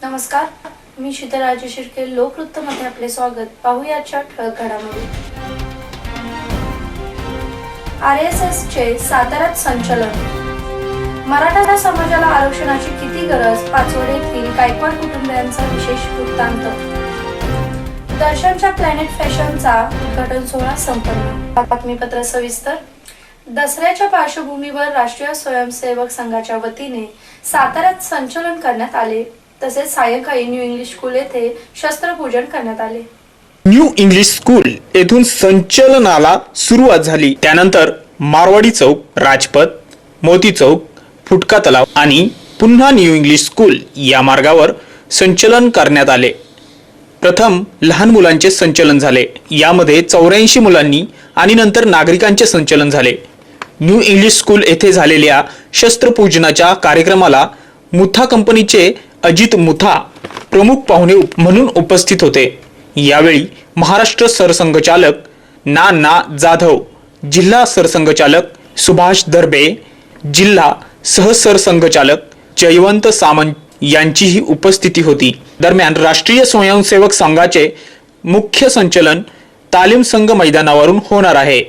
नमस्कार, मी शीतल शिर्के. लोकवृत्तमध्ये आपले स्वागत. पाहूयाच्या ठळक घडामोडी. RSS चे साताऱ्यात संचलन. मराठा समाजाला आरक्षणाची किती गरज? पाचवड येथील गायकवाड कुटुंबियांचा विशेष वृत्तांत. दर्शनच्या प्लॅनेट फॅशनचा उद्घाटन सोहळा संपन्न. बातमीपत्र सविस्तर. दसऱ्याच्या पार्श्वभूमीवर राष्ट्रीय स्वयंसेवक संघाच्या वतीने साताऱ्यात संचलन करण्यात आले. तसेच सायंकाळी न्यू इंग्लिश स्कूल येथे शस्त्रपूजन करण्यात आले. न्यू इंग्लिश स्कूल येथून संचलनाला सुरुवात झाली. त्यानंतर मारवाडी चौक, राजपथ, मोती चौक, फुटका तलाव आणि पुन्हा न्यू इंग्लिश स्कूल या मार्गावर संचलन करण्यात आले. प्रथम लहान मुलांचे संचलन झाले. यामध्ये 84 मुलांनी आणि नंतर नागरिकांचे संचलन झाले. न्यू इंग्लिश स्कूल येथे झालेल्या शस्त्रपूजनाच्या कार्यक्रमाला मुथा कंपनीचे अजित मुथा प्रमुख पाहुणे म्हणून उपस्थित होते. यावेळी महाराष्ट्र सरसंघचालक ना जाधव, जिल्हा सरसंघचालक सुभाष दरबे, जिल्हा सहसरसंघचालक जयवंत सामंत यांचीही उपस्थिती होती. दरम्यान राष्ट्रीय स्वयंसेवक संघाचे मुख्य संचलन तालीम संघ मैदानावरून होणार आहे.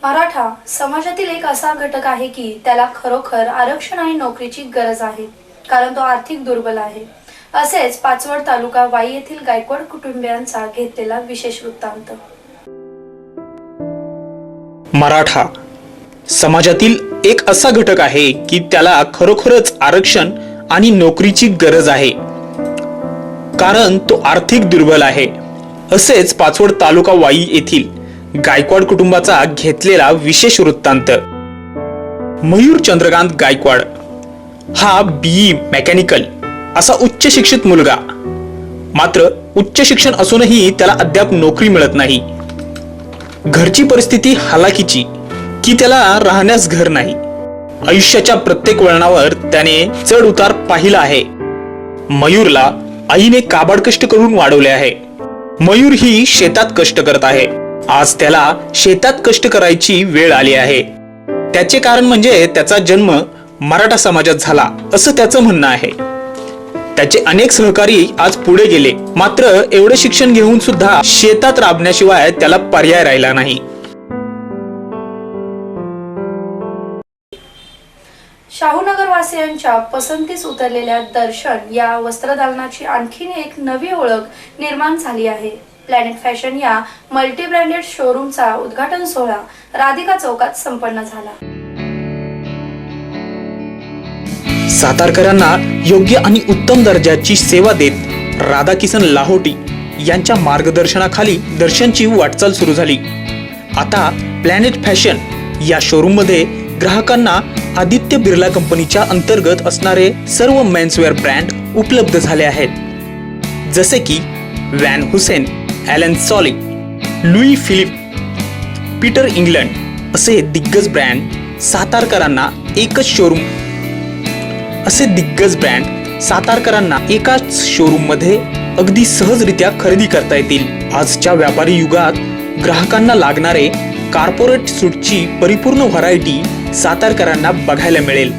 मराठा समाजातील एक असा घटक आहे की त्याला खरोखर आरक्षण आणि नोकरीची गरज आहे, कारण तो आर्थिक दुर्बल आहे. असेच पाचवड तालुका वाई येथील गायकवाड कुटुंबियांचा घेतलेला विशेष वृत्तांत. मराठा समाजातील एक असा घटक आहे की त्याला खरोखरच आरक्षण आणि नोकरीची गरज आहे, कारण तो आर्थिक दुर्बल आहे. असेच पाचवड तालुका वाई येथील गायकवाड कुटुंबाचा घेतलेला विशेष वृत्तांत. मयूर चंद्रकांत गायकवाड हा BE मेकॅनिकल असा उच्च शिक्षित मुलगा. मात्र उच्च शिक्षण असूनही त्याला अद्याप नोकरी मिळत नाही. घरची परिस्थिती हालाकीची की त्याला राहण्यास घर नाही. आयुष्याच्या प्रत्येक वळणावर त्याने चढ उतार पाहिला आहे. मयूरला आईने काबाड कष्ट करून वाढवले आहे. मयूर ही शेतात कष्ट करत आहे. आज त्याला शेतात कष्ट करायची वेळ आली आहे. त्याचे कारण म्हणजे त्याचा जन्म मराठा समाजात झाला असं त्याचं म्हणणं आहे. त्याचे अनेक सहकारी आज पुढे गेले, मात्र एवढे शिक्षण घेऊन सुद्धा शेतात राबण्याशिवाय त्याला पर्याय राहिला नाही. शाहूनगरवासियांच्या पसंतीस उतरलेल्या दर्शन या वस्त्रदालनाची आणखीन एक नवी ओळख निर्माण झाली आहे. प्लॅनेट फॅशन या मल्टी ब्रँडेड शोरूमचा उद्घाटन सोहळा राधिका चौकात संपन्न झाला. सातारकरांना योग्य आणि उत्तम दर्जाची सेवा देत राधाकिसन लाहोटी यांच्या मार्गदर्शनाखाली दर्शनची वाटचाल सुरू झाली. आता प्लॅनेट फॅशन या शोरूम मध्ये ग्राहकांना आदित्य बिर्ला कंपनीच्या अंतर्गत असणारे सर्व मेन्सवेअर ब्रँड उपलब्ध झाले आहेत. जसे की van Hussain, Allen सॉली, Louis Philippe, Peter England असे दिग्गज ब्रँड सातारकरांना एकाच शोरूम मध्ये अगदी सहजरित्या खरेदी करता येतील. आजच्या व्यापारी युगात ग्राहकांना लागणारे कॉर्पोरेट सूटची परिपूर्ण व्हरायटी सातारकरांना बघायला मिळेल.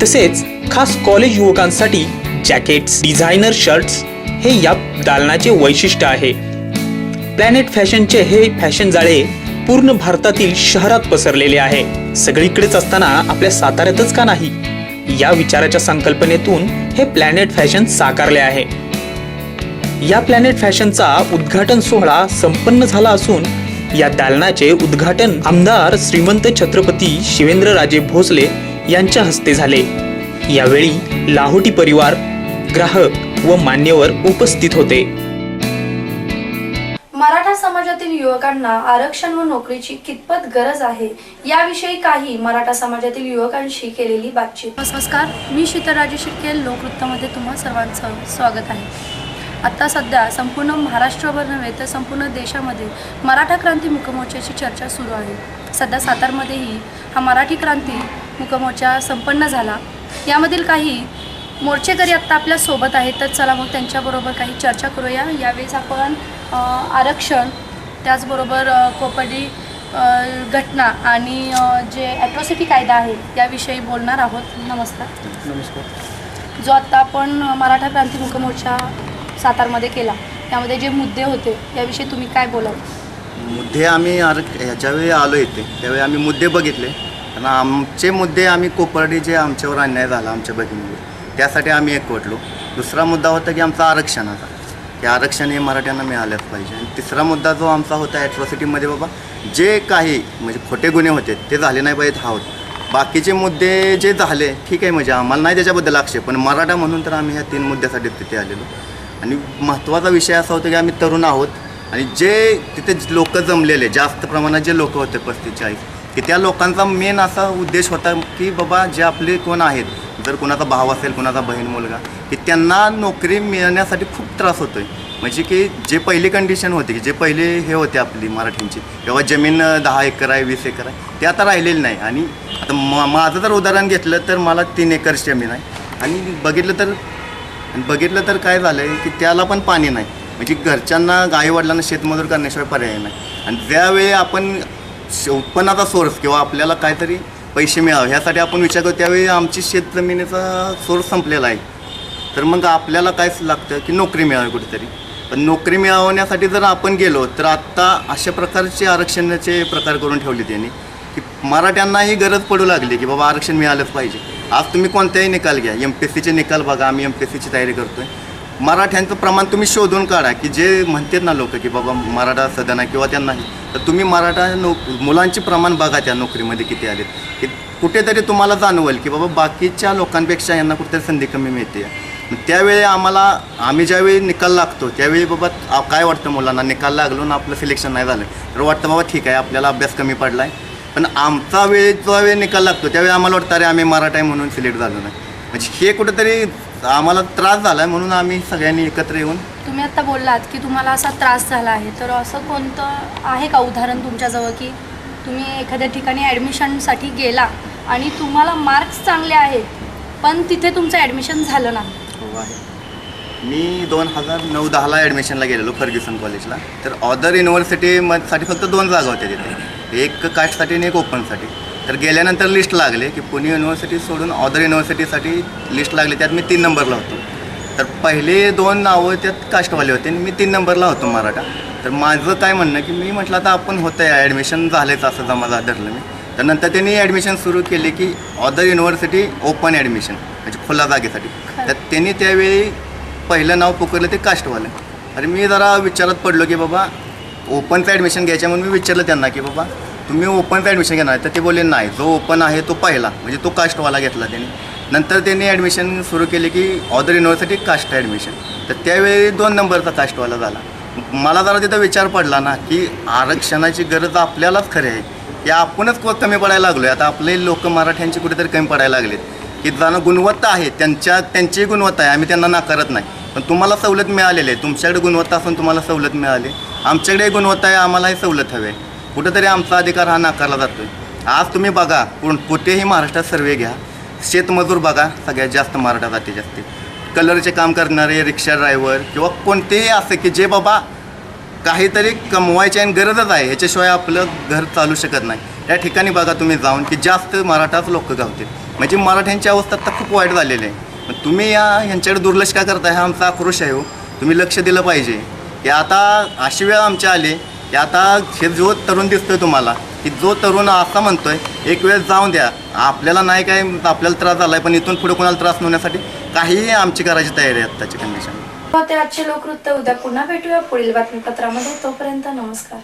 तसेच खास कॉलेज युवकांसाठी जॅकेट्स, डिझायनर शर्ट्स हे या दालनाचे वैशिष्ट्य आहे. प्लॅनेट फॅशनचे हे फॅशन जाळे पूर्ण भारतातील शहरात पसरलेले आहे. सगळीकडेच असताना आपल्या साताऱ्यातच का नाही, या विचाराच्या संकल्पनेतून हे प्लॅनेट फॅशन साकारले आहे. या प्लॅनेट फॅशनचा उद्घाटन सोहळा संपन्न झाला असून या दालनाचे उद्घाटन आमदार श्रीमंत छत्रपती शिवेंद्रराजे भोसले यांच्या हस्ते झाले. यावेळी लाहोटी परिवार, ग्राहक व मान्यवर उपस्थित होते. मराठा समाजातील युवकांना आरक्षण व नोकरीची कितपत गरज आहे याविषयी काही मराठा समाजातील युवकांशी केलेली बातचीत. नमस्कार, मी शीतल शिर्के. लोकवृत्तामध्ये तुम्हा सर्वांचं स्वागत आहे. आता सध्या संपूर्ण महाराष्ट्रभर नव्हे तर संपूर्ण देशामध्ये मराठा क्रांती मूकमोर्चाची चर्चा सुरू आहे. सध्या सातारमध्येही हा मराठी क्रांती मूकमोर्चा संपन्न झाला. यामधील काही मोर्चेकरी आत्ता आपल्या सोबत आहेत, तर चला मग त्यांच्याबरोबर काही चर्चा करूया. यावेळेस आपण आरक्षण, त्याचबरोबर कोपर्डी घटना आणि जे ॲट्रॉसिटी कायदा आहे याविषयी बोलणार आहोत. नमस्कार. जो आत्ता आपण मराठा क्रांती मोर्चा सातारमध्ये केला त्यामध्ये जे मुद्दे होते याविषयी तुम्ही काय बोलाल? मुद्दे आम्ही ह्याच्यावेळी आलो इथे त्यावेळी आम्ही मुद्दे बघितले आणि आमचे मुद्दे आम्ही कोपर्डी जे आमच्यावर अन्याय झाला आमच्या भगिनीवर त्यासाठी आम्ही एकवटलो. दुसरा मुद्दा होता की आमचा आरक्षणाचा, की आरक्षण हे मराठ्यांना मिळालंच पाहिजे. आणि तिसरा मुद्दा जो आमचा होता ॲट्रॉसिटीमध्ये बाबा जे काही म्हणजे खोटे गुन्हे होते ते झाले नाही पाहिजेत हा होता. बाकीचे मुद्दे जे झाले ठीक आहे, म्हणजे आम्हाला नाही त्याच्याबद्दल आक्षेप, पण मराठा म्हणून तर आम्ही ह्या 3 मुद्द्यासाठी तिथे आलेलो. आणि महत्त्वाचा विषय असा होता की आम्ही तरुण आहोत आणि जे तिथे लोक जमलेले जास्त प्रमाणात जे लोक होते 35-40 की त्या लोकांचा मेन असा उद्देश होता की बाबा जे आपले कोण आहेत, जर कोणाचा भाव असेल कोणाचा बहीण मुलगा, की त्यांना नोकरी मिळण्यासाठी खूप त्रास होतो आहे. म्हणजे की जे पहिली कंडिशन होती की जे पहिले हे होते आपली मराठींची किंवा जमीन 10 एकर आहे 20 एकर आहे ते आता राहिलेली नाही. आणि आता माझं जर उदाहरण घेतलं तर मला 3 एकर जमीन आहे आणि बघितलं तर काय झालं आहे की त्याला पण पाणी नाही. म्हणजे घरच्यांना आईवडिलांना शेतमजूर करण्याशिवाय पर्याय नाही. आणि ज्यावेळी आपण उत्पन्नाचा सोर्स किंवा आपल्याला काहीतरी पैसे मिळावे ह्यासाठी आपण विचार करतो त्यावेळी आमची शेतजमिनीचा सोर्स संपलेला आहे. तर मग आपल्याला कायच लागतं की नोकरी मिळावी कुठेतरी. पण नोकरी मिळवण्यासाठी जर आपण गेलो तर आत्ता अशा प्रकारचे आरक्षणाचे प्रकार करून ठेवले त्यांनी की मराठ्यांनाही गरज पडू लागली की बाबा आरक्षण मिळालंच पाहिजे. आज तुम्ही कोणताही निकाल घ्या, MPSCचे निकाल बघा, आम्ही MPSCची तयारी करतो आहे. मराठ्यांचं प्रमाण तुम्ही शोधून काढा की जे म्हणतात ना लोक की बाबा मराठा सदन आहे किंवा त्यांनाही, तर तुम्ही मराठा मुलांचे प्रमाण बघा त्या नोकरीमध्ये किती आलेत. की कुठेतरी तुम्हाला जाणवेल की बाबा बाकीच्या लोकांपेक्षा यांना कुठेतरी संधी कमी मिळते. त्यावेळी आम्ही ज्यावेळी निकाल लागतो त्यावेळी बाबा काय वाटतं मुलांना, निकाल लागलो ना आपलं सिलेक्शन नाही झालं तर वाटतं बाबा ठीक आहे आपल्याला अभ्यास कमी पडला आहे. पण आमचा जो वेळ निकाल लागतो त्यावेळी आम्हाला वाटतं अरे आम्ही मराठा आहे म्हणून सिलेक्ट झालो नाही. म्हणजे हे कुठेतरी आम्हाला त्रास झाला आहे. म्हणून आम्ही सगळ्यांनी एकत्र येऊन. तुम्ही आत्ता बोललात की तुम्हाला असा त्रास झाला आहे, तर असं कोणतं आहे का उदाहरण तुमच्याजवळ की तुम्ही एखाद्या ठिकाणी ॲडमिशनसाठी गेला आणि तुम्हाला मार्क्स चांगले आहेत पण तिथे तुमचं ॲडमिशन झालं नाही? हो आहे. मी 2009-10ला ॲडमिशनला गेलेलो फर्ग्युसन कॉलेजला. तर अदर युनिव्हर्सिटीसाठी फक्त 2 जागा होत्या तिथे, एक कास्टसाठी आणि एक ओपनसाठी. तर गेल्यानंतर लिस्ट लागले की पुणे युनिव्हर्सिटी सोडून अदर युनिव्हर्सिटीसाठी लिस्ट लागली, त्यात मी 3 नंबरला होतो. तर पहिले 2 नावं त्यात कास्टवाले होते आणि मी 3 नंबरला होतो मराठा. तर माझं काय म्हणणं की मी म्हटलं आता आपण होतं आहे ॲडमिशन झालेच असं जमा धरलं मी. तर नंतर त्यांनी ॲडमिशन सुरू केले की अदर युनिव्हर्सिटी ओपन ॲडमिशन म्हणजे खुल्या जागेसाठी. तर त्यांनी त्यावेळी पहिलं नाव पुकारलं ते कास्टवालं. अरे मी जरा विचारात पडलो की बाबा ओपनचं ॲडमिशन घ्यायच्या म्हणून मी विचारलं त्यांना की बाबा तुम्ही ओपनचं ॲडमिशन घेणार. तर ते बोलले नाही, जो ओपन आहे तो पहिला म्हणजे तो कास्टवाला घेतला त्यांनी. नंतर त्यांनी ॲडमिशन सुरू केले की अदर युनिव्हर्सिटी कास्ट ॲडमिशन. तर त्यावेळी 2 नंबरचा कास्टवाला झाला. मला जरा तिथं विचार पडला ना की आरक्षणाची गरज आपल्यालाच खरी आहे की आपणच कमी पडायला लागलो आहे. आता आपले लोक मराठ्यांची कुठेतरी कमी पडायला लागलेत की ज्यांना गुणवत्ता आहे त्यांचीही गुणवत्ता आहे, आम्ही त्यांना नाकारत नाही. पण तुम्हाला सवलत मिळालेली आहे, तुमच्याकडे गुणवत्ता असून तुम्हाला सवलत मिळाली, आमच्याकडे गुणवत्ता आहे आम्हालाही सवलत हवी आहे. कुठेतरी आमचा अधिकार हा नाकारला जातो आहे. आज तुम्ही बघा कुठेही महाराष्ट्रात सर्वे घ्या, शेतमजूर बघा सगळ्यात जास्त मराठा जाती जास्त, कलरचे काम करणारे रिक्षा ड्रायव्हर किंवा कोणतेही असे की जे बाबा काहीतरी कमवायची आणि गरजच आहे, ह्याच्याशिवाय आपलं घर चालू शकत नाही. त्या ठिकाणी बघा तुम्ही जाऊन की जास्त मराठाच लोक गावतील. म्हणजे मराठ्यांची अवस्था आता खूप वाईट झालेली आहे. पण तुम्ही ह्यांच्याकडे दुर्लक्ष का करताय हा आमचा आक्रोश आहे. हो, तुम्ही लक्ष दिलं पाहिजे की आता अशी वेळ आमच्या आली की आता हे जो तरुण दिसतोय तुम्हाला की जो तरुण असा म्हणतोय एक वेळ जाऊन द्या, आपल्याला नाही काय आपल्याला त्रास झाला आहे पण इथून पुढे कोणाला त्रास होण्यासाठी काहीही आमची करायची तयारी आहे आत्ताची कंडिशन. ते आजचे लोकवृत्त. उद्या पुन्हा भेटूया पुढील बातमीपत्रामध्ये. तोपर्यंत नमस्कार.